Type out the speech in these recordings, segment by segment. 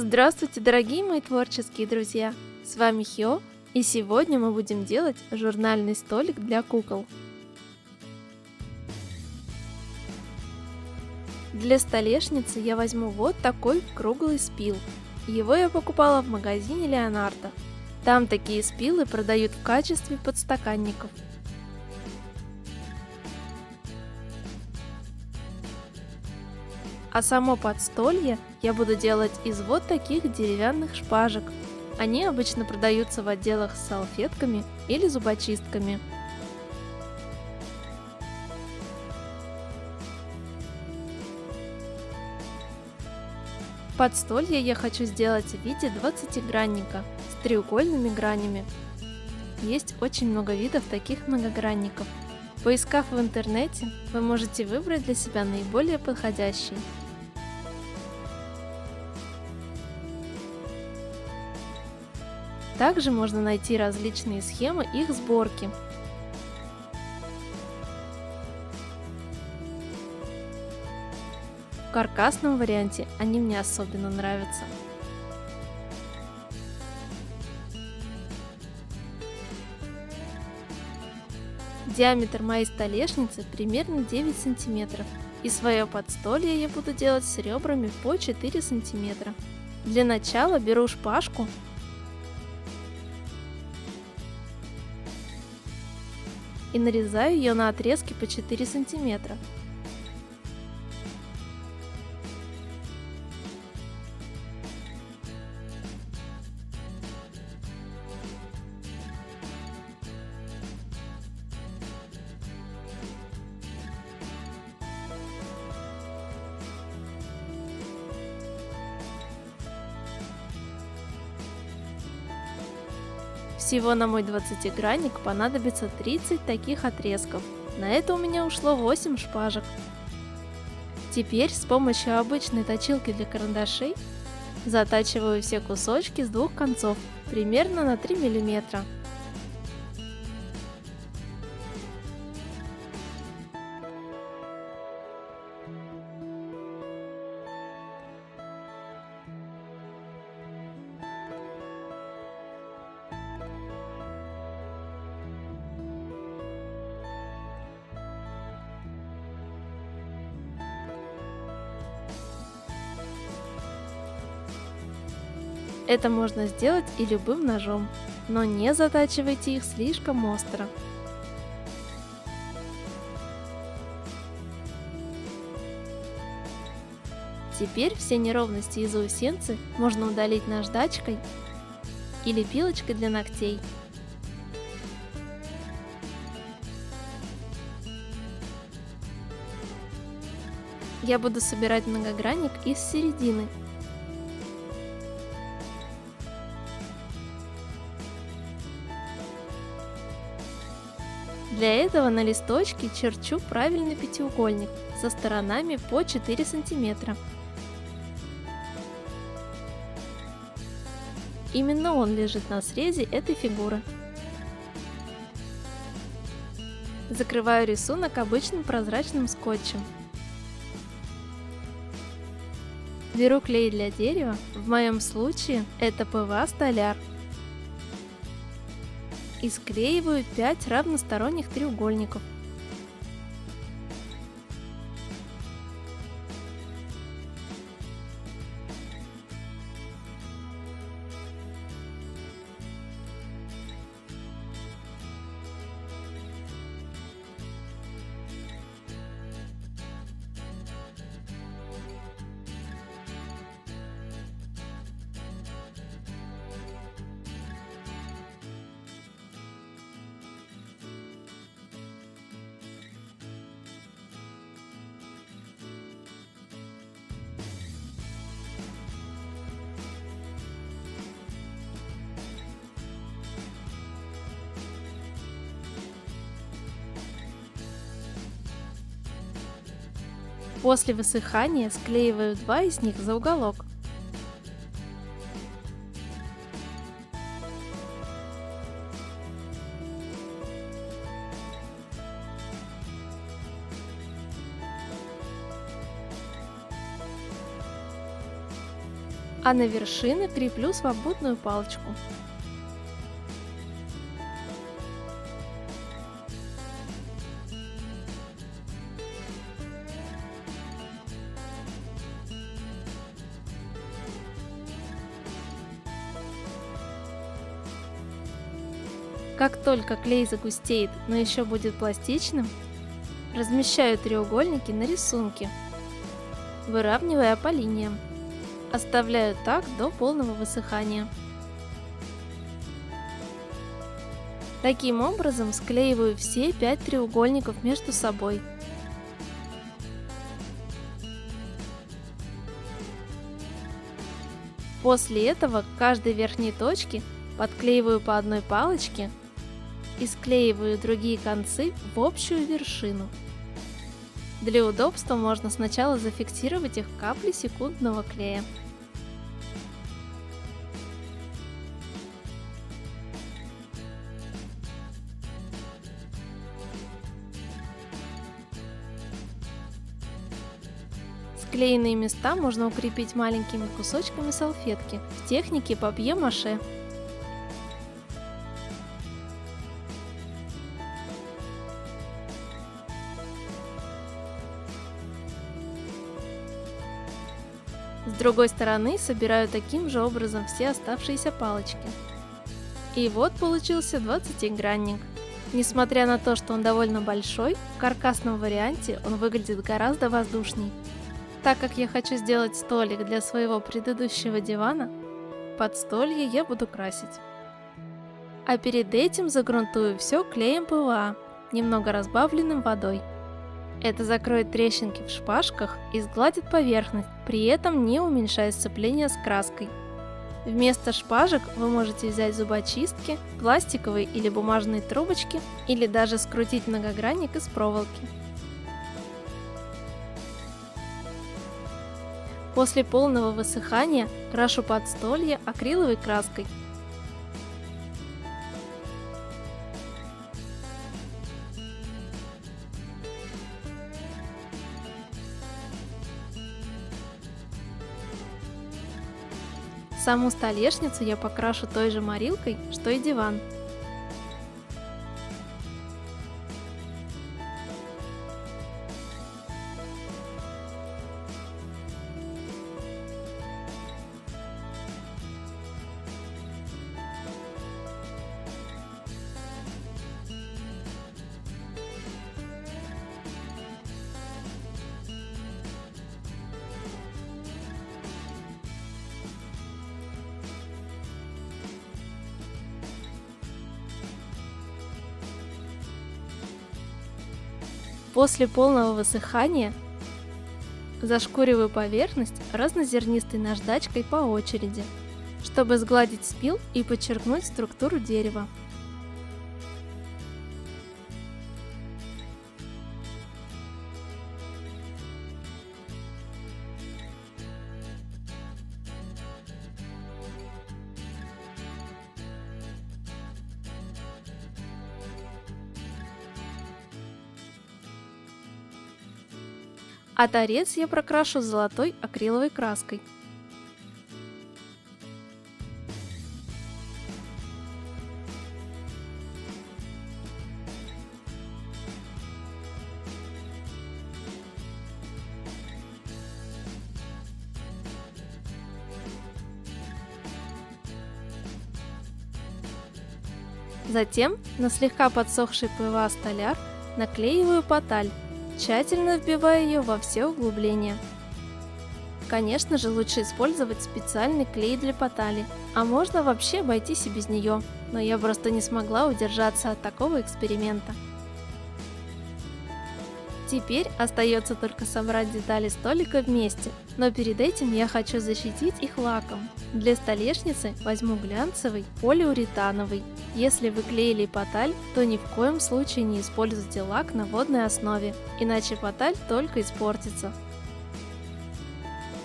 Здравствуйте, дорогие мои творческие друзья! С вами Хио, и сегодня мы будем делать журнальный столик для кукол. Для столешницы я возьму вот такой круглый спил. Его я покупала в магазине Леонардо. Там такие спилы продают в качестве подстаканников. А само подстолье я буду делать из вот таких деревянных шпажек. Они обычно продаются в отделах с салфетками или зубочистками. Подстолье я хочу сделать в виде 20-гранника с треугольными гранями. Есть очень много видов таких многогранников. Поискав в интернете, вы можете выбрать для себя наиболее подходящий. Также можно найти различные схемы их сборки. В каркасном варианте они мне особенно нравятся. Диаметр моей столешницы примерно 9 сантиметров, и свое подстолье я буду делать с ребрами по 4 сантиметра. Для начала беру шпажку и нарезаю ее на отрезки по 4 сантиметра. Всего на мой 20-гранник понадобится 30 таких отрезков. На это у меня ушло 8 шпажек. Теперь с помощью обычной точилки для карандашей затачиваю все кусочки с двух концов, примерно на 3 мм. Это можно сделать и любым ножом, но не затачивайте их слишком остро. Теперь все неровности и заусенцы можно удалить наждачкой или пилочкой для ногтей. Я буду собирать многогранник из середины. Для этого на листочке черчу правильный пятиугольник со сторонами по 4 сантиметра. Именно он лежит на срезе этой фигуры. Закрываю рисунок обычным прозрачным скотчем. Беру клей для дерева, в моем случае это ПВА Столяр. И склеиваю 5 равносторонних треугольников. После высыхания склеиваю 2 из них за уголок. а на вершины креплю свободную палочку. Как только клей загустеет, но еще будет пластичным, размещаю треугольники на рисунке, выравнивая по линиям. Оставляю так до полного высыхания. Таким образом склеиваю все 5 треугольников между собой. После этого к каждой верхней точке подклеиваю по одной палочке и склеиваю другие концы в общую вершину. Для удобства можно сначала зафиксировать их каплей секундного клея. Склеенные места можно укрепить маленькими кусочками салфетки в технике папье-маше. С другой стороны собираю таким же образом все оставшиеся палочки. И вот получился 20-гранник. Несмотря на то, что он довольно большой, в каркасном варианте он выглядит гораздо воздушней. Так как я хочу сделать столик для своего предыдущего дивана, подстолье я буду красить. А перед этим загрунтую все клеем ПВА, немного разбавленным водой. Это закроет трещинки в шпажках и сгладит поверхность, при этом не уменьшая сцепление с краской. Вместо шпажек вы можете взять зубочистки, пластиковые или бумажные трубочки, или даже скрутить многогранник из проволоки. После полного высыхания крашу подстолье акриловой краской. Саму столешницу я покрашу той же морилкой, что и диван. После полного высыхания зашкуриваю поверхность разнозернистой наждачкой по очереди, чтобы сгладить спил и подчеркнуть структуру дерева. А торец я прокрашу золотой акриловой краской. Затем на слегка подсохший ПВА столяр наклеиваю поталь, тщательно вбивая ее во все углубления. Конечно же, лучше использовать специальный клей для потали, а можно вообще обойтись и без нее, но я просто не смогла удержаться от такого эксперимента. Теперь остается только собрать детали столика вместе, но перед этим я хочу защитить их лаком. Для столешницы возьму глянцевый полиуретановый. Если вы клеили поталь, то ни в коем случае не используйте лак на водной основе, иначе поталь только испортится.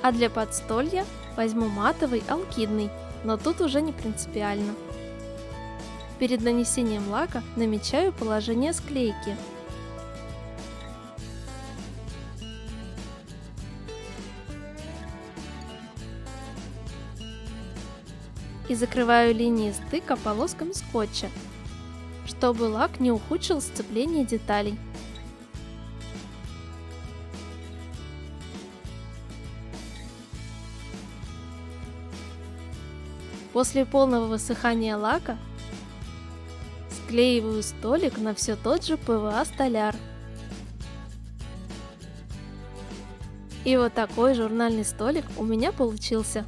А для подстолья возьму матовый алкидный, но тут уже не принципиально. Перед нанесением лака намечаю положение склейки. и закрываю линии стыка полосками скотча, чтобы лак не ухудшил сцепление деталей. После полного высыхания лака склеиваю столик на все тот же ПВА-столяр. И вот такой журнальный столик у меня получился.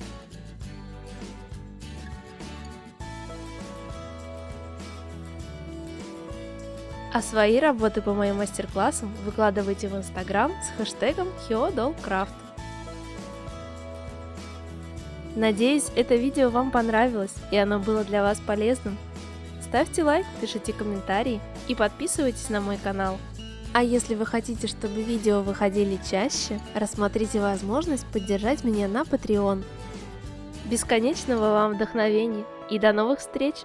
А свои работы по моим мастер-классам выкладывайте в Инстаграм с хэштегом HyoDollCraft. Надеюсь, это видео вам понравилось и оно было для вас полезным. Ставьте лайк, пишите комментарии и подписывайтесь на мой канал. А если вы хотите, чтобы видео выходили чаще, рассмотрите возможность поддержать меня на Patreon. Бесконечного вам вдохновения и до новых встреч!